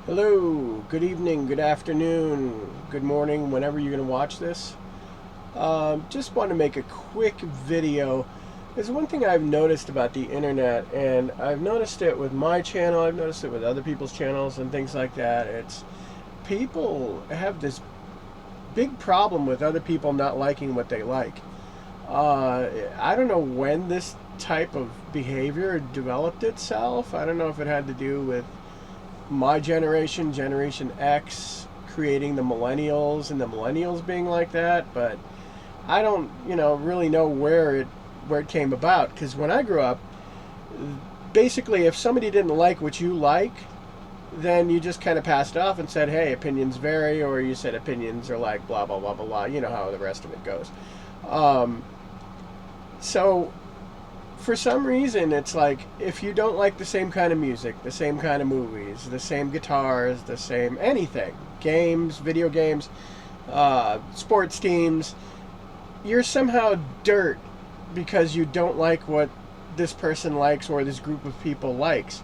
Hello, good evening, good afternoon, good morning, whenever you're going to watch this. Just want to make a quick video. There's one thing I've noticed about the internet, and I've noticed it with my channel, I've noticed it with other people's channels and things like that. It's people have this big problem with other people not liking what they like. I don't know when this type of behavior developed itself. I don't know if it had to do with my generation, Generation X, creating the millennials and the millennials being like that, but I don't, really know where it came about. Because when I grew up, basically, if somebody didn't like what you like, then you just kind of passed off and said, "Hey, opinions vary," or you said opinions are like blah blah blah blah blah. You know how the rest of it goes. Um, so for some reason, it's like if you don't like the same kind of music, the same kind of movies, the same guitars, the same anything, games, video games, sports teams, you're somehow dirt because you don't like what this person likes or this group of people likes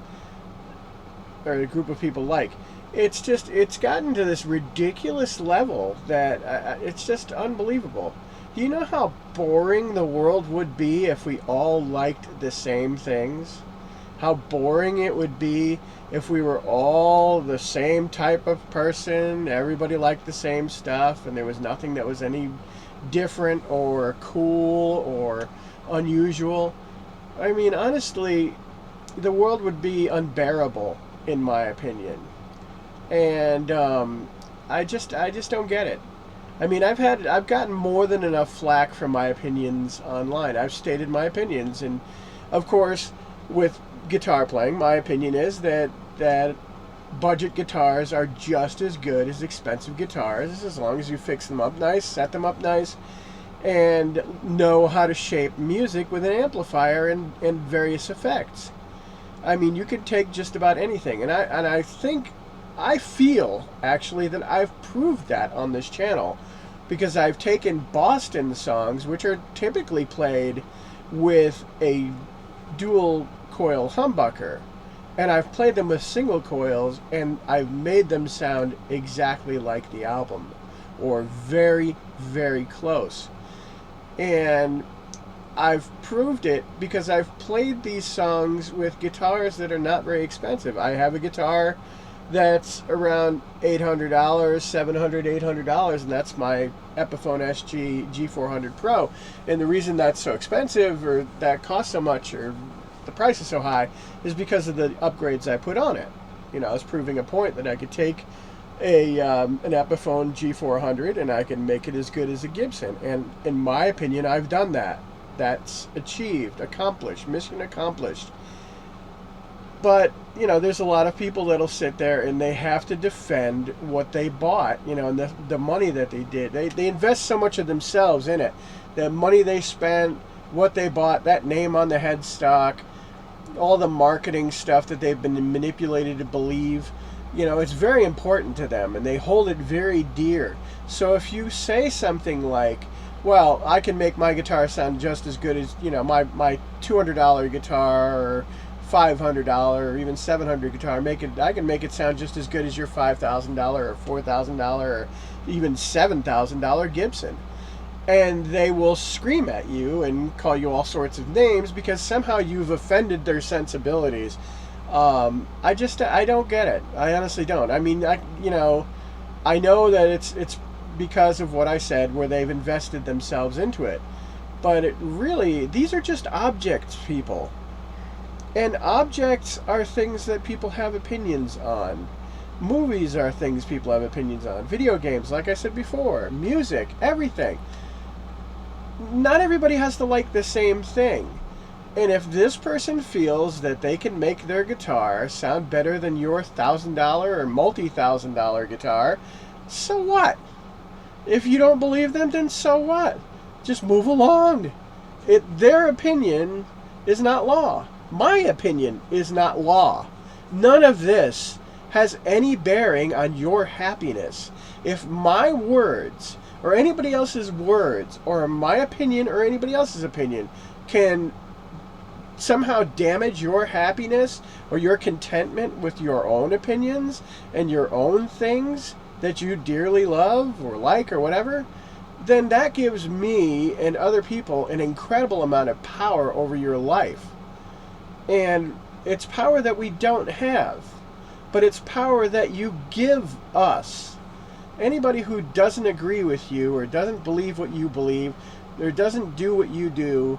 or a group of people like. It's gotten to this ridiculous level that it's just unbelievable. Do you know how boring the world would be if we all liked the same things? How boring it would be if we were all the same type of person, everybody liked the same stuff, and there was nothing that was any different or cool or unusual. I mean, honestly, the world would be unbearable, in my opinion. And I just don't get it. I mean, I've gotten more than enough flack for my opinions online. I've stated my opinions, and of course, with guitar playing, my opinion is that budget guitars are just as good as expensive guitars, as long as you fix them up nice, set them up nice, and know how to shape music with an amplifier and various effects. I mean, you could take just about anything, and I feel actually that I've proved that on this channel because I've taken Boston songs, which are typically played with a dual coil humbucker, and I've played them with single coils, and I've made them sound exactly like the album, or very, very close. And I've proved it because I've played these songs with guitars that are not very expensive. I have a guitar that's around $800, $700, $800, and that's my Epiphone SG G400 Pro. And the reason that's so expensive, or that costs so much, or the price is so high, is because of the upgrades I put on it. I was proving a point that I could take an Epiphone G400 and I can make it as good as a Gibson. And in my opinion, I've done that. That's achieved, accomplished, mission accomplished. But, there's a lot of people that'll sit there and they have to defend what they bought, and the money that they did. They invest so much of themselves in it. The money they spent, what they bought, that name on the headstock, all the marketing stuff that they've been manipulated to believe, it's very important to them and they hold it very dear. So if you say something like, well, I can make my guitar sound just as good as, my $200 guitar, or $500 or even $700 guitar, I can make it sound just as good as your $5,000 or $4,000 or even $7,000 Gibson. And they will scream at you and call you all sorts of names because somehow you've offended their sensibilities. I don't get it. I honestly don't. I mean, I know that it's because of what I said, where they've invested themselves into it. But these are just objects, people. And objects are things that people have opinions on. Movies are things people have opinions on. Video games, like I said before. Music, everything. Not everybody has to like the same thing. And if this person feels that they can make their guitar sound better than your $1,000 or multi-$1,000 guitar, so what? If you don't believe them, then so what? Just move along. Their opinion is not law. My opinion is not law. None of this has any bearing on your happiness. If my words, or anybody else's words, or my opinion, or anybody else's opinion, can somehow damage your happiness or your contentment with your own opinions and your own things that you dearly love or like or whatever, then that gives me and other people an incredible amount of power over your life. And it's power that we don't have, but it's power that you give us. Anybody who doesn't agree with you or doesn't believe what you believe or doesn't do what you do,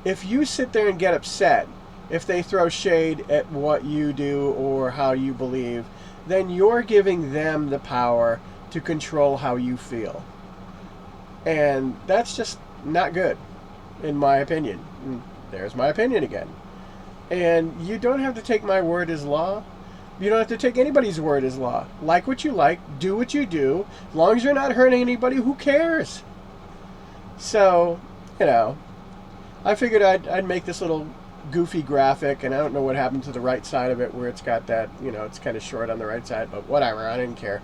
if you sit there and get upset if they throw shade at what you do or how you believe, then you're giving them the power to control how you feel. And that's just not good, in my opinion. And there's my opinion again. And you don't have to take my word as law. You don't have to take anybody's word as law. Like what you like, do what you do. As long as you're not hurting anybody, who cares? So, you know, I figured I'd make this little goofy graphic, and I don't know what happened to the right side of it where it's got that, you know, it's kind of short on the right side, but whatever, I didn't care.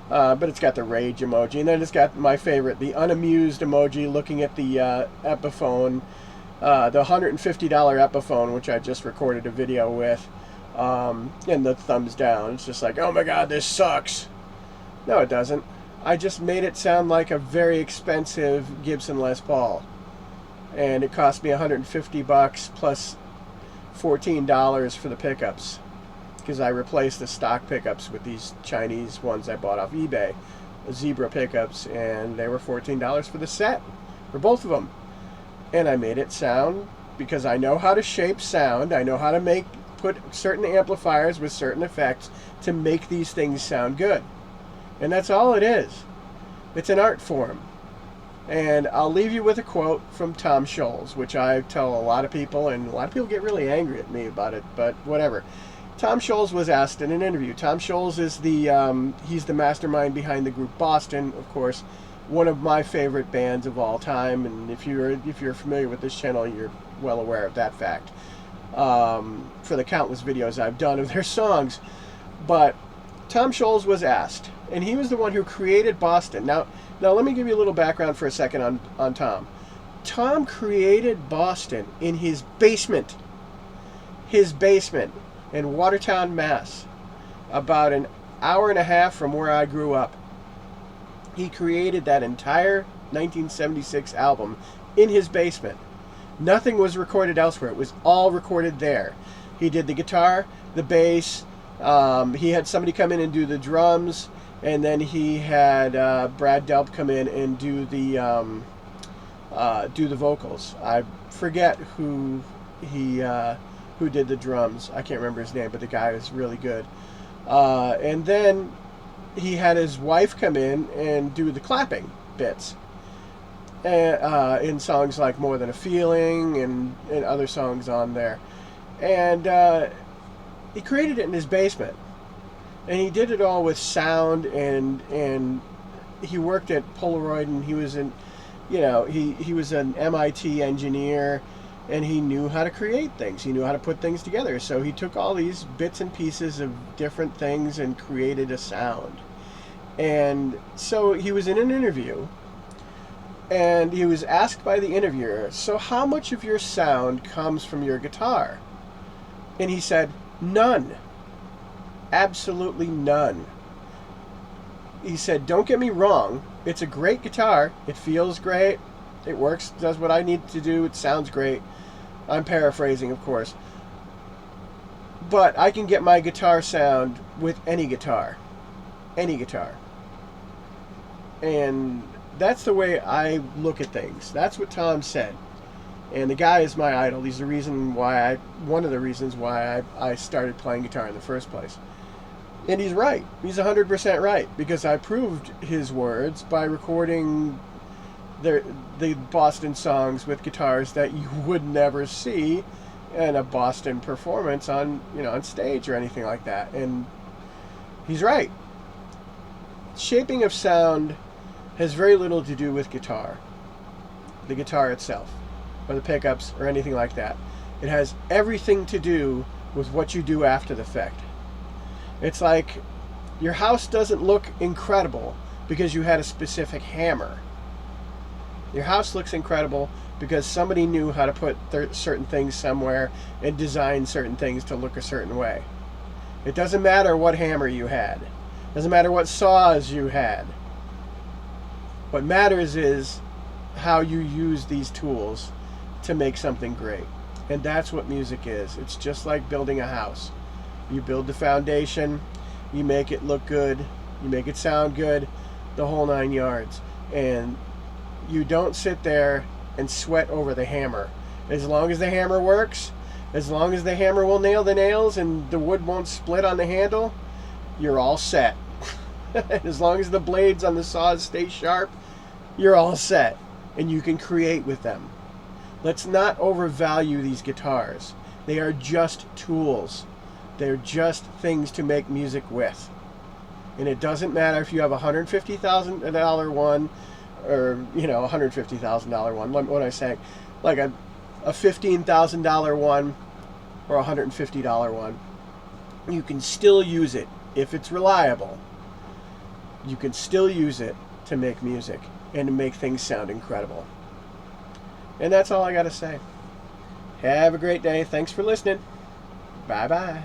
But it's got the rage emoji, and then it's got my favorite, the unamused emoji looking at the Epiphone, the $150 Epiphone, which I just recorded a video with, and the thumbs down. It's just like, oh my god, this sucks. No, it doesn't. I just made it sound like a very expensive Gibson Les Paul. And it cost me $150 plus $14 for the pickups, because I replaced the stock pickups with these Chinese ones I bought off eBay, Zebra pickups, and they were $14 for the set, for both of them. And I made it sound, because I know how to shape sound, I know how to put certain amplifiers with certain effects to make these things sound good. And that's all it is. It's an art form. And I'll leave you with a quote from Tom Scholz, which I tell a lot of people, and a lot of people get really angry at me about it, but whatever. Tom Scholz was asked in an interview. Tom Scholz is he's the mastermind behind the group Boston, of course, one of my favorite bands of all time, and if you're familiar with this channel, you're well aware of that fact, for the countless videos I've done of their songs. But Tom Scholz was asked, and he was the one who created Boston. Now let me give you a little background for a second on Tom. Tom created Boston in his basement in Watertown, Mass, about an hour and a half from where I grew up. He created that entire 1976 album in his basement. Nothing was recorded elsewhere. It was all recorded there. He did the guitar, the bass, he had somebody come in and do the drums, and then he had Brad Delp come in and do the vocals. I forget who did the drums. I can't remember his name, but the guy was really good. And then he had his wife come in and do the clapping bits in songs like More Than a Feeling and other songs on there. And he created it in his basement. And he did it all with sound, and he worked at Polaroid, and he was he was an MIT engineer, and he knew how to create things. He knew how to put things together. So he took all these bits and pieces of different things and created a sound. And so he was in an interview, and he was asked by the interviewer, so how much of your sound comes from your guitar? And he said, none. Absolutely none. He said, don't get me wrong, it's a great guitar, it feels great, it works, does what I need to do, it sounds great. I'm paraphrasing, of course. But I can get my guitar sound with any guitar. Any guitar. And that's the way I look at things. That's what Tom said. And the guy is my idol. He's the reason why one of the reasons why I started playing guitar in the first place. And he's right. He's 100% right, because I proved his words by recording the Boston songs with guitars that you would never see in a Boston performance on stage or anything like that. And he's right. Shaping of sound has very little to do with guitar, the guitar itself, or the pickups, or anything like that. It has everything to do with what you do after the fact. It's like your house doesn't look incredible because you had a specific hammer. Your house looks incredible because somebody knew how to put certain things somewhere and design certain things to look a certain way. It doesn't matter what hammer you had. It doesn't matter what saws you had. What matters is how you use these tools to make something great. And that's what music is. It's just like building a house. You build the foundation, you make it look good, you make it sound good, the whole 9 yards. And you don't sit there and sweat over the hammer. As long as the hammer works, as long as the hammer will nail the nails and the wood won't split on the handle, you're all set. As long as the blades on the saws stay sharp, you're all set. And you can create with them. Let's not overvalue these guitars. They are just tools. They're just things to make music with. And it doesn't matter if you have a $150,000 one or, $150,000 one. What am I saying? Like a $15,000 one or a $150 one. You can still use it if it's reliable. You can still use it to make music and to make things sound incredible. And that's all I got to say. Have a great day. Thanks for listening. Bye-bye.